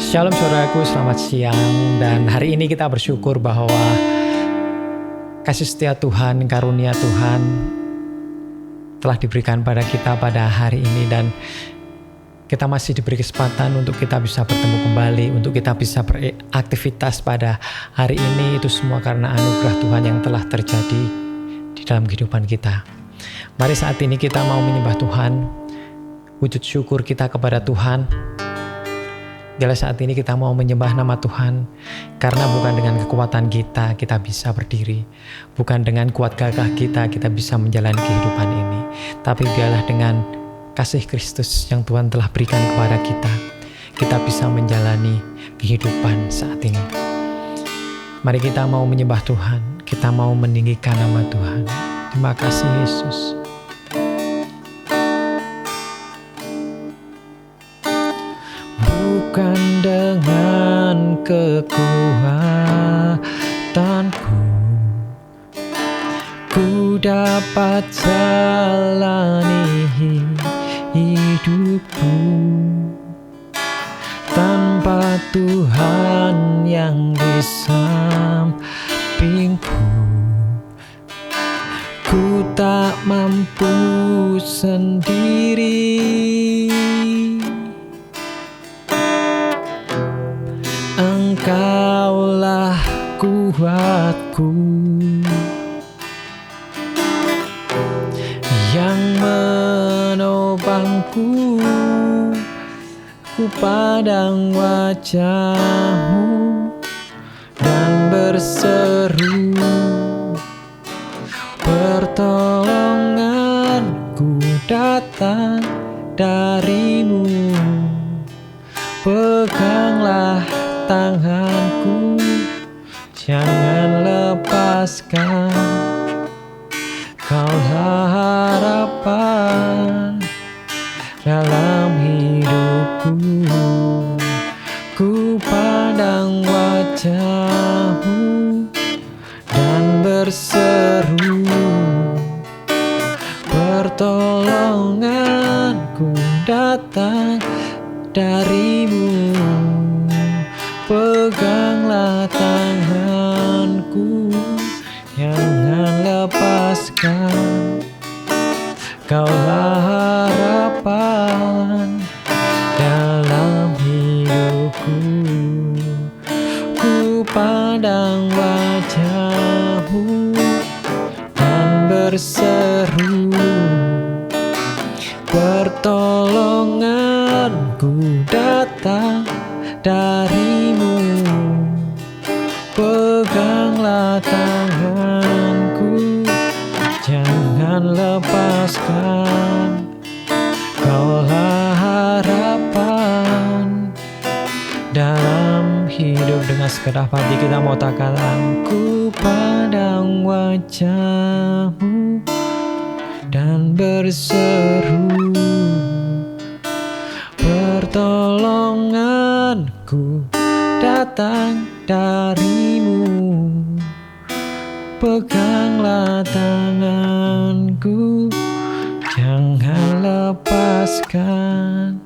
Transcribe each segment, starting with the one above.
Shalom saudaraku, selamat siang. Dan hari ini kita bersyukur bahwa kasih setia Tuhan, karunia Tuhan telah diberikan pada kita pada hari ini. Dan kita masih diberi kesempatan untuk kita bisa bertemu kembali, untuk kita bisa beraktivitas pada hari ini. Itu semua karena anugerah Tuhan yang telah terjadi di dalam kehidupan kita. Mari saat ini kita mau menyembah Tuhan, wujud syukur kita kepada Tuhan. Bila saat ini kita mau menyembah nama Tuhan, karena bukan dengan kekuatan kita bisa berdiri. Bukan dengan kuat gagah kita bisa menjalani kehidupan ini. Tapi biarlah dengan kasih Kristus yang Tuhan telah berikan kepada kita bisa menjalani kehidupan saat ini. Mari kita mau menyembah Tuhan, kita mau meninggikan nama Tuhan. Terima kasih Yesus. Bukan dengan kekuatanku ku dapat jalani hidupku tanpa Tuhan yang di sampingku. Ku tak mampu sendiri. Engkaulah kuatku yang menopangku. Ku pandang wajah-Mu dan berseru, pertolonganku datang dari-Mu. Peganglah tanganku, jangan lepaskan. Kaulah harapan dalam hidupku. Ku pandang wajah-Mu dan berseru, pertolonganku datang dari-Mu. Peganglah tanganku, jangan lepaskan. Kaulah harapan dalam hidupku. Ku pandang wajah-Mu dan berseru, pertolonganku datang dari-Mu. Peganglah tanganku, jangan lepaskan. Kaulah harapan dalam hidup. Dengan segenap hati kita mau katakan, ku pandang wajah-Mu dan berseru, pertolonganku datang dari-Mu. Peganglah tanganku, jangan lepaskan.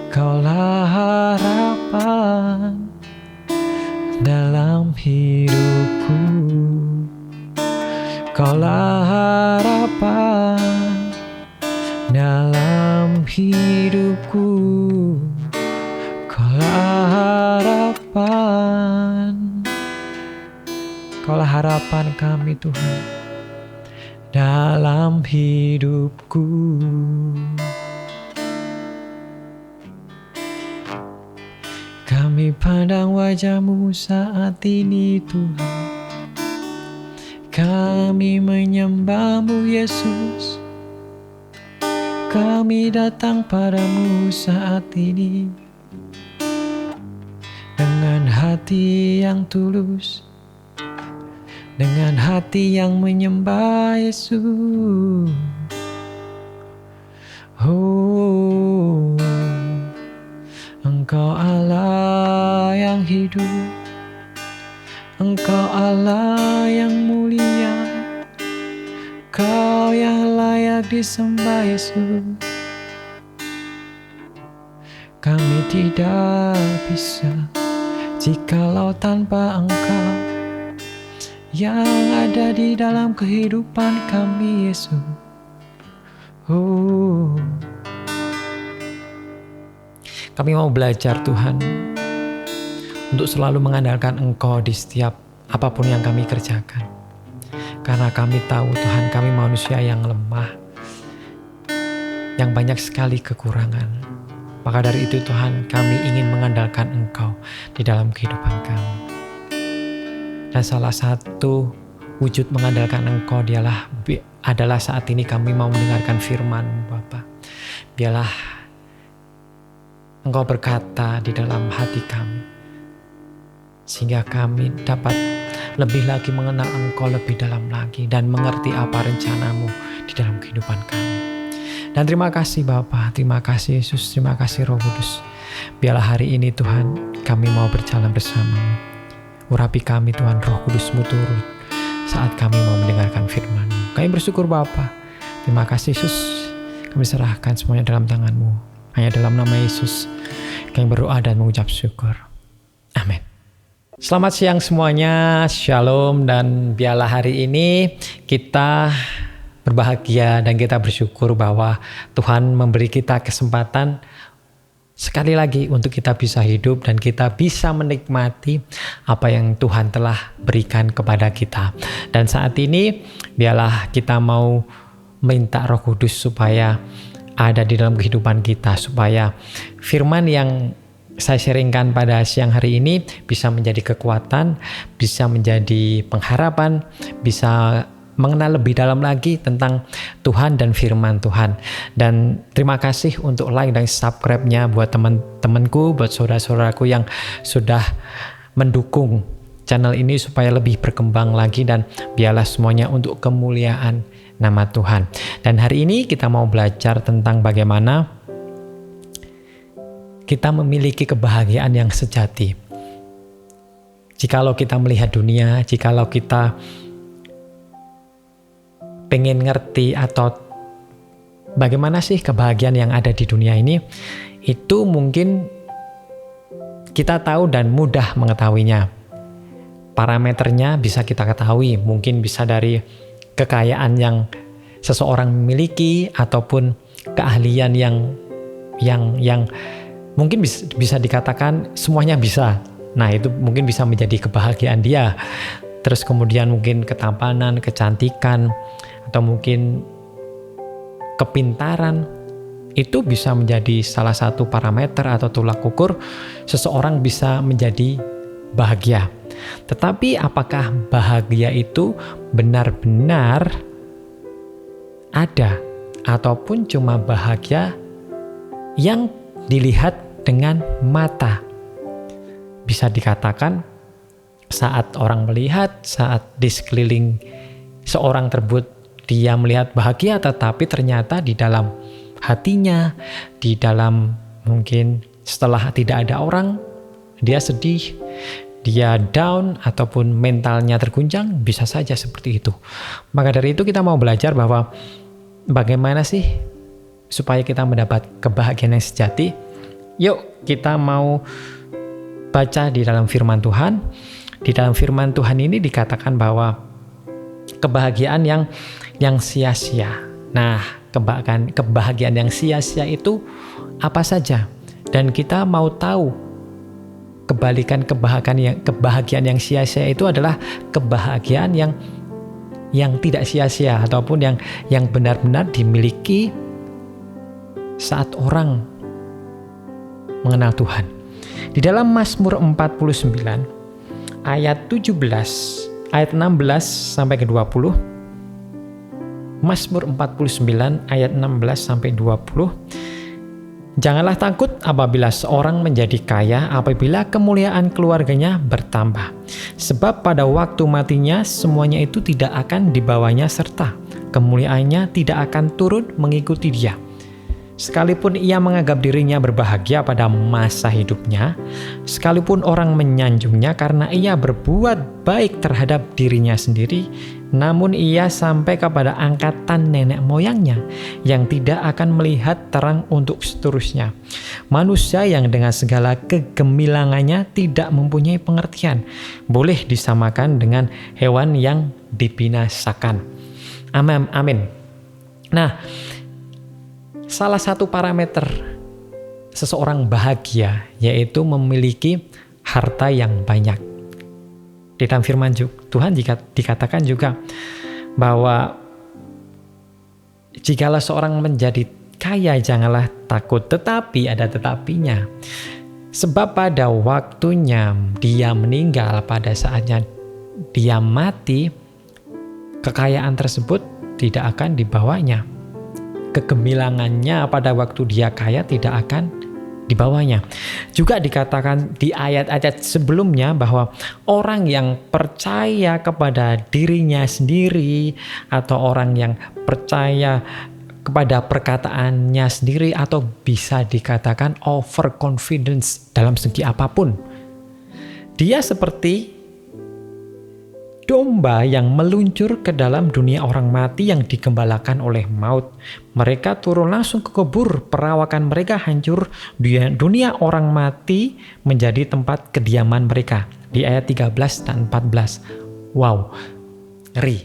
Kaulah harapan dalam hidupku. Kaulah harapan dalam hidupku. Kaulah harapan. Kaulah harapan kami Tuhan dalam hidupku. Kami pandang wajah-Mu saat ini Tuhan. Kami menyembah-Mu Yesus. Kami datang padamu saat ini dengan hati yang tulus, dengan hati yang menyembah Yesus. Oh, Engkau Allah yang hidup, Engkau Allah yang mulia, Kau yang layak disembah Yesus. kami tidak bisa jikalau tanpa Engkau yang ada di dalam kehidupan kami, Yesus. Kami mau belajar Tuhan untuk selalu mengandalkan Engkau di setiap apapun yang kami kerjakan. Karena kami tahu Tuhan, kami manusia yang lemah, yang banyak sekali kekurangan. Maka dari itu Tuhan, kami ingin mengandalkan Engkau di dalam kehidupan kami. Dan salah satu wujud mengandalkan Engkau adalah saat ini kami mau mendengarkan firman-Mu, Bapa. Biarlah Engkau berkata di dalam hati kami, sehingga kami dapat lebih lagi mengenal Engkau lebih dalam lagi dan mengerti apa rencana-Mu di dalam kehidupan kami. Dan terima kasih Bapa, terima kasih Yesus, terima kasih Roh Kudus. Biarlah hari ini Tuhan, kami mau berjalan bersama-Mu. Urapi kami Tuhan, Roh Kudus-Mu turun saat kami mau mendengarkan firman-Mu. Kami bersyukur Bapa, terima kasih Yesus. Kami serahkan semuanya dalam tangan-Mu. Hanya dalam nama Yesus kami berdoa dan mengucap syukur. Amin. Selamat siang semuanya, shalom, dan biarlah hari ini kita berbahagia dan kita bersyukur bahwa Tuhan memberi kita kesempatan sekali lagi untuk kita bisa hidup dan kita bisa menikmati apa yang Tuhan telah berikan kepada kita. Dan saat ini biarlah kita mau minta Roh Kudus supaya ada di dalam kehidupan kita, supaya firman yang saya sharingkan pada siang hari ini bisa menjadi kekuatan, bisa menjadi pengharapan, bisa mengenal lebih dalam lagi tentang Tuhan dan firman Tuhan. Dan terima kasih untuk like dan subscribe-nya buat teman-temanku, buat saudara-saudaraku yang sudah mendukung channel ini supaya lebih berkembang lagi, dan biarlah semuanya untuk kemuliaan nama Tuhan. Dan hari ini kita mau belajar tentang bagaimana kita memiliki kebahagiaan yang sejati. Jikalau kita melihat dunia, jikalau kita pengen ngerti atau bagaimana sih kebahagiaan yang ada di dunia ini, itu mungkin kita tahu dan mudah mengetahuinya. Parameternya bisa kita ketahui, mungkin bisa dari kekayaan yang seseorang memiliki ataupun keahlian yang mungkin bisa dikatakan semuanya bisa. Nah, itu mungkin bisa menjadi kebahagiaan dia. Terus kemudian mungkin ketampanan, kecantikan, atau mungkin kepintaran, itu bisa menjadi salah satu parameter atau tolak ukur seseorang bisa menjadi bahagia. Tetapi apakah bahagia itu benar-benar ada ataupun cuma bahagia yang dilihat dengan mata? Bisa dikatakan saat orang melihat, saat di sekeliling seorang tersebut dia melihat bahagia, tetapi ternyata di dalam hatinya, di dalam mungkin setelah tidak ada orang, dia sedih, dia down ataupun mentalnya terguncang, bisa saja seperti itu. Maka dari itu kita mau belajar bahwa bagaimana sih supaya kita mendapat kebahagiaan yang sejati. Yuk kita mau baca di dalam firman Tuhan. Di dalam firman Tuhan ini dikatakan bahwa kebahagiaan yang sia-sia. Nah, kebahagiaan yang sia-sia itu apa saja? Dan kita mau tahu kebalikan kebahagiaan yang sia-sia itu adalah kebahagiaan yang tidak sia-sia ataupun yang benar-benar dimiliki saat orang mengenal Tuhan. Di dalam Mazmur 49 ayat 17, ayat 16 sampai ke 20. Mazmur 49 ayat 16 sampai 20. Janganlah takut apabila seorang menjadi kaya, apabila kemuliaan keluarganya bertambah. Sebab pada waktu matinya semuanya itu tidak akan dibawanya serta kemuliaannya tidak akan turun mengikuti dia. Sekalipun ia menganggap dirinya berbahagia pada masa hidupnya, sekalipun orang menyanjungnya karena ia berbuat baik terhadap dirinya sendiri, namun ia sampai kepada angkatan nenek moyangnya yang tidak akan melihat terang untuk seterusnya. Manusia yang dengan segala kegemilangannya tidak mempunyai pengertian, boleh disamakan dengan hewan yang dibinasakan. Amin. Nah, salah satu parameter seseorang bahagia yaitu memiliki harta yang banyak. Di dalam firman Tuhan dikatakan juga bahwa jikalau seorang menjadi kaya janganlah takut, tetapi ada tetapinya. Sebab pada waktunya dia meninggal, pada saatnya dia mati, kekayaan tersebut tidak akan dibawanya. Kegemilangannya pada waktu dia kaya tidak akan dibawanya. Juga dikatakan di ayat-ayat sebelumnya bahwa orang yang percaya kepada dirinya sendiri atau orang yang percaya kepada perkataannya sendiri atau bisa dikatakan overconfidence dalam segi apapun, dia seperti domba yang meluncur ke dalam dunia orang mati yang digembalakan oleh maut. Mereka turun langsung ke kubur, perawakan mereka hancur, dunia orang mati menjadi tempat kediaman mereka. Di ayat 13 dan 14. Wow, ngeri.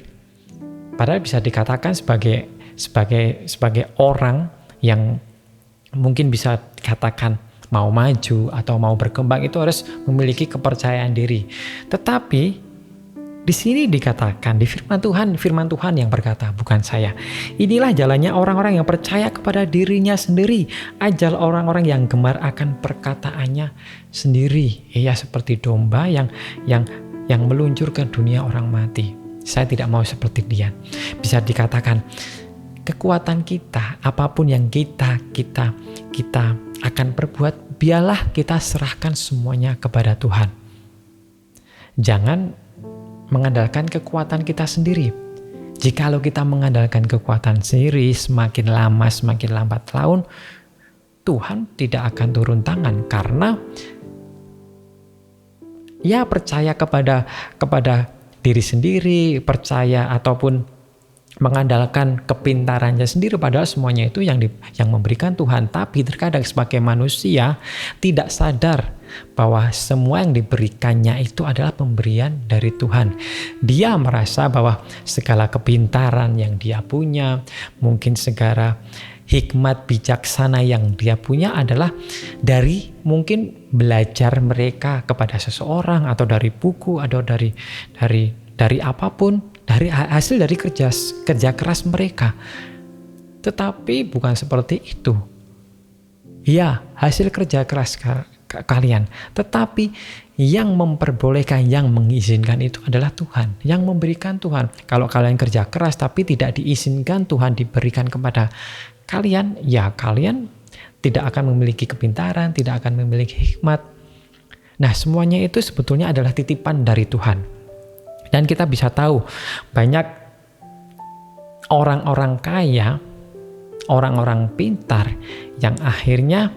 Padahal bisa dikatakan sebagai orang yang mungkin bisa dikatakan mau maju atau mau berkembang itu harus memiliki kepercayaan diri. Tetapi di sini dikatakan di firman Tuhan yang berkata, bukan saya. Inilah jalannya orang-orang yang percaya kepada dirinya sendiri. Ajal orang-orang yang gemar akan perkataannya sendiri. Ia seperti domba yang meluncur ke dunia orang mati. Saya tidak mau seperti dia. Bisa dikatakan kekuatan kita, apapun yang kita akan perbuat, biarlah kita serahkan semuanya kepada Tuhan. Jangan mengandalkan kekuatan kita sendiri. Jikalau kita mengandalkan kekuatan sendiri, semakin lama semakin lambat laun Tuhan tidak akan turun tangan, karena ya percaya kepada diri sendiri, percaya ataupun mengandalkan kepintarannya sendiri, padahal semuanya itu yang memberikan Tuhan. Tapi terkadang sebagai manusia tidak sadar bahwa semua yang diberikannya itu adalah pemberian dari Tuhan. Dia merasa bahwa segala kepintaran yang dia punya, mungkin segala hikmat bijaksana yang dia punya adalah dari mungkin belajar mereka kepada seseorang, atau dari buku, atau dari apapun, dari hasil dari kerja keras mereka. Tetapi bukan seperti itu. Ya, hasil kerja keras kalian, tetapi yang memperbolehkan, yang mengizinkan itu adalah Tuhan, yang memberikan Tuhan. Kalau kalian kerja keras tapi tidak diizinkan Tuhan diberikan kepada kalian, ya kalian tidak akan memiliki kepintaran, tidak akan memiliki hikmat. Nah, semuanya itu sebetulnya adalah titipan dari Tuhan. Dan kita bisa tahu banyak orang-orang kaya, orang-orang pintar yang akhirnya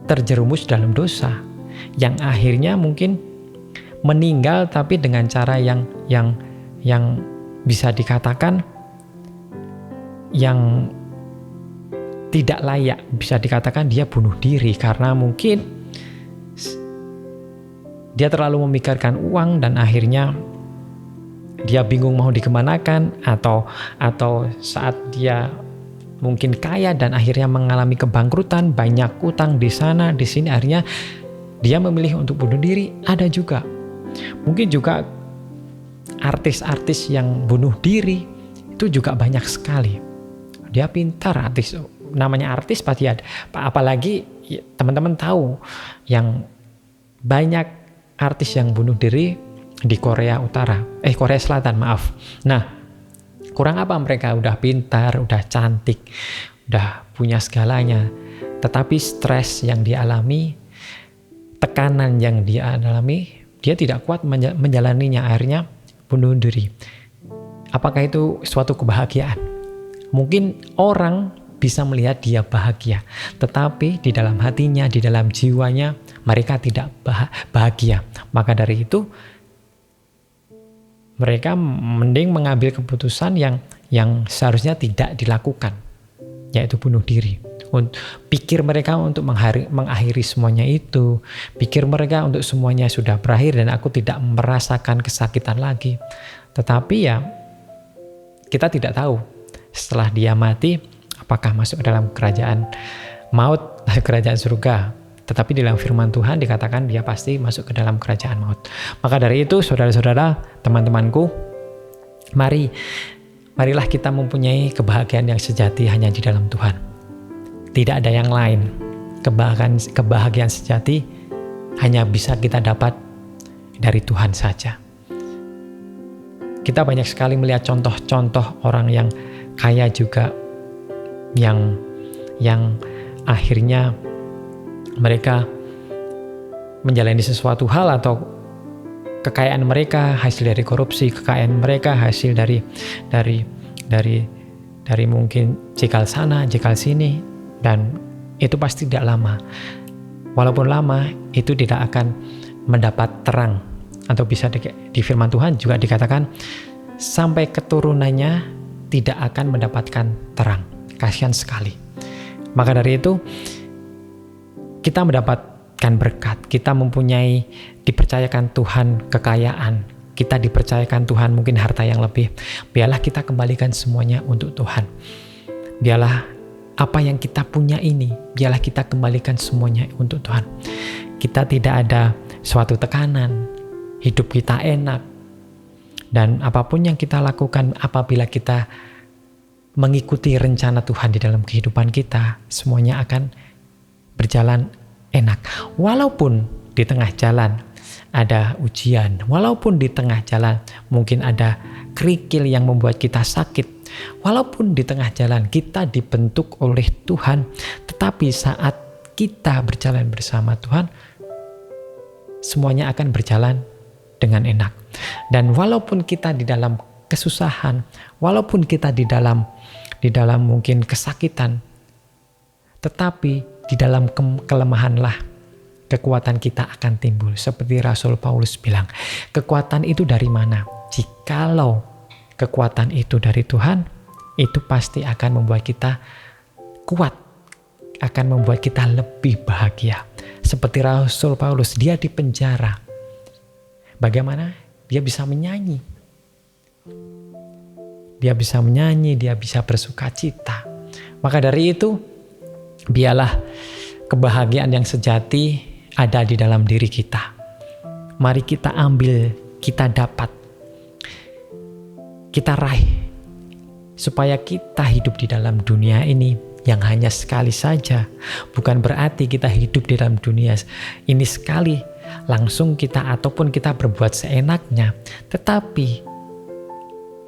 terjerumus dalam dosa, yang akhirnya mungkin meninggal tapi dengan cara yang bisa dikatakan yang tidak layak. Bisa dikatakan dia bunuh diri karena mungkin dia terlalu memikirkan uang dan akhirnya dia bingung mau dikemanakan, atau saat dia mungkin kaya dan akhirnya mengalami kebangkrutan, banyak utang di sana di sini, akhirnya dia memilih untuk bunuh diri. Ada juga mungkin juga artis-artis yang bunuh diri, itu juga banyak sekali. Dia pintar, artis, namanya artis pasti ada. Apalagi teman-teman tahu yang banyak artis yang bunuh diri di Korea Selatan. Nah, kurang apa mereka? Udah pintar, udah cantik, udah punya segalanya, tetapi stres yang dialami, tekanan yang dia alami, dia tidak kuat menjalaninya, akhirnya bunuh diri. Apakah itu suatu kebahagiaan? Mungkin orang bisa melihat dia bahagia. Tetapi di dalam hatinya, di dalam jiwanya, mereka tidak bahagia. Maka dari itu, mereka mending mengambil keputusan yang seharusnya tidak dilakukan, yaitu bunuh diri. Pikir mereka untuk mengakhiri semuanya itu, pikir mereka untuk semuanya sudah berakhir dan aku tidak merasakan kesakitan lagi. Tetapi ya kita tidak tahu setelah dia mati apakah masuk ke dalam kerajaan maut, kerajaan surga. Tetapi di dalam firman Tuhan dikatakan dia pasti masuk ke dalam kerajaan maut. Maka dari itu saudara-saudara, teman-temanku, marilah kita mempunyai kebahagiaan yang sejati hanya di dalam Tuhan. Tidak ada yang lain. Kebahagiaan sejati hanya bisa kita dapat dari Tuhan saja. Kita banyak sekali melihat contoh-contoh orang yang kaya juga, yang akhirnya mereka menjalani sesuatu hal atau kekayaan mereka hasil dari korupsi, kekayaan mereka hasil dari mungkin jekal sana, jekal sini. Dan itu pasti tidak lama. Walaupun lama, itu tidak akan mendapat terang. Atau bisa di firman Tuhan juga dikatakan, sampai keturunannya tidak akan mendapatkan terang. Kasihan sekali. Maka dari itu, kita mendapatkan berkat. Kita mempunyai, dipercayakan Tuhan kekayaan. Kita dipercayakan Tuhan mungkin harta yang lebih. Biarlah kita kembalikan semuanya untuk Tuhan. Biarlah apa yang kita punya ini, biarlah kita kembalikan semuanya untuk Tuhan. Kita tidak ada suatu tekanan, hidup kita enak, dan apapun yang kita lakukan apabila kita mengikuti rencana Tuhan di dalam kehidupan kita, semuanya akan berjalan enak. Walaupun di tengah jalan ada ujian, walaupun di tengah jalan mungkin ada kerikil yang membuat kita sakit, walaupun di tengah jalan kita dibentuk oleh Tuhan, tetapi saat kita berjalan bersama Tuhan, semuanya akan berjalan dengan enak. Dan walaupun kita di dalam kesusahan, walaupun kita di dalam mungkin kesakitan, tetapi di dalam kelemahanlah kekuatan kita akan timbul. Seperti Rasul Paulus bilang, kekuatan itu dari mana? Jikalau kekuatan itu dari Tuhan, itu pasti akan membuat kita kuat, akan membuat kita lebih bahagia. Seperti Rasul Paulus, dia di penjara. Bagaimana? Dia bisa menyanyi. Dia bisa menyanyi, dia bisa bersuka cita. Maka dari itu, biarlah kebahagiaan yang sejati ada di dalam diri kita. Mari kita ambil, kita dapat, kita raih, supaya kita hidup di dalam dunia ini yang hanya sekali saja. Bukan berarti kita hidup di dalam dunia ini sekali, langsung kita ataupun kita berbuat seenaknya. Tetapi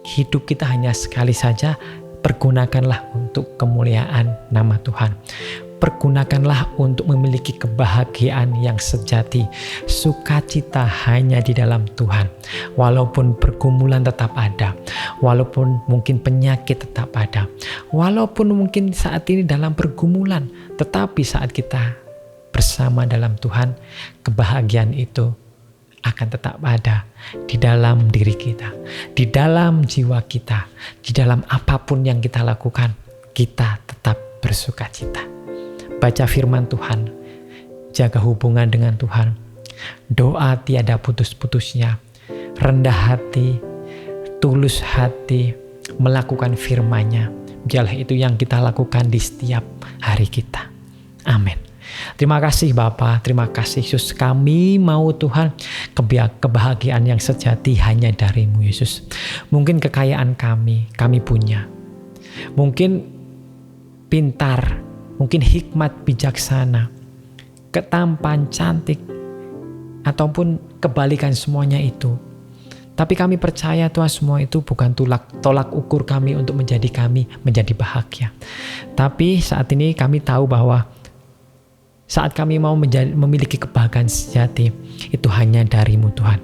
hidup kita hanya sekali saja, pergunakanlah untuk kemuliaan nama Tuhan. Pergunakanlah untuk memiliki kebahagiaan yang sejati. Sukacita hanya di dalam Tuhan. Walaupun pergumulan tetap ada, walaupun mungkin penyakit tetap ada, walaupun mungkin saat ini dalam pergumulan, tetapi saat kita bersama dalam Tuhan, kebahagiaan itu akan tetap ada di dalam diri kita, di dalam jiwa kita, di dalam apapun yang kita lakukan, kita tetap bersukacita. Baca firman Tuhan, jaga hubungan dengan Tuhan, doa tiada putus-putusnya, rendah hati, tulus hati, melakukan firman-Nya. Biarlah itu yang kita lakukan di setiap hari kita. Amin. Terima kasih Bapa, terima kasih Yesus. Kami mau Tuhan kebahagiaan yang sejati hanya dari-Mu Yesus. Mungkin kekayaan kami punya. Mungkin pintar, mungkin hikmat bijaksana, ketampan cantik, ataupun kebalikan semuanya itu. Tapi kami percaya Tuhan semua itu bukan tolak ukur kami untuk kami menjadi bahagia. Tapi saat ini kami tahu bahwa saat kami mau memiliki kebahagiaan sejati, itu hanya dari-Mu Tuhan.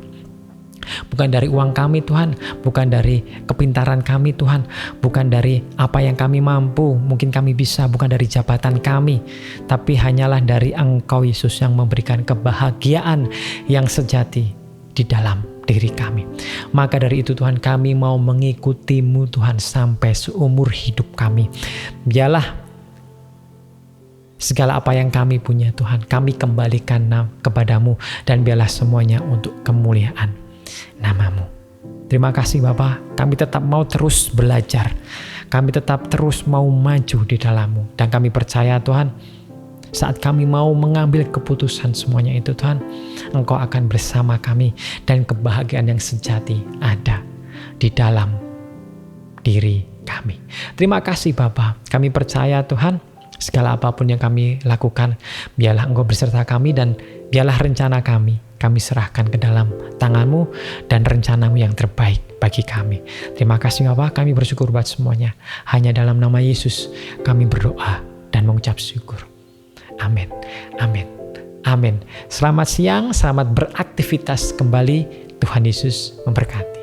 Bukan Bukan dari uang kami Tuhan, bukan dari kepintaran kami Tuhan, bukan dari apa yang kami mampu, mungkin kami bisa, bukan dari jabatan kami, tapi hanyalah dari Engkau Yesus yang memberikan kebahagiaan yang sejati di dalam diri kami. Maka dari itu Tuhan, kami mau mengikuti-Mu Tuhan sampai seumur hidup kami. Biarlah segala apa yang kami punya Tuhan, kami kembalikan kepada-Mu, dan biarlah semuanya untuk kemuliaan nama-Mu. Terima kasih Bapa, kami tetap mau terus belajar, kami tetap terus mau maju di dalam-Mu, dan kami percaya Tuhan, saat kami mau mengambil keputusan semuanya itu Tuhan, Engkau akan bersama kami, dan kebahagiaan yang sejati ada di dalam diri kami. Terima kasih Bapa, kami percaya Tuhan, segala apapun yang kami lakukan, biarlah Engkau beserta kami, dan biarlah rencana kami serahkan ke dalam tangan-Mu, dan rencana-Mu yang terbaik bagi kami. Terima kasih Bapa, kami bersyukur buat semuanya. Hanya dalam nama Yesus kami berdoa dan mengucap syukur. Amin. Amin. Amin. Selamat siang, selamat beraktivitas kembali. Tuhan Yesus memberkati.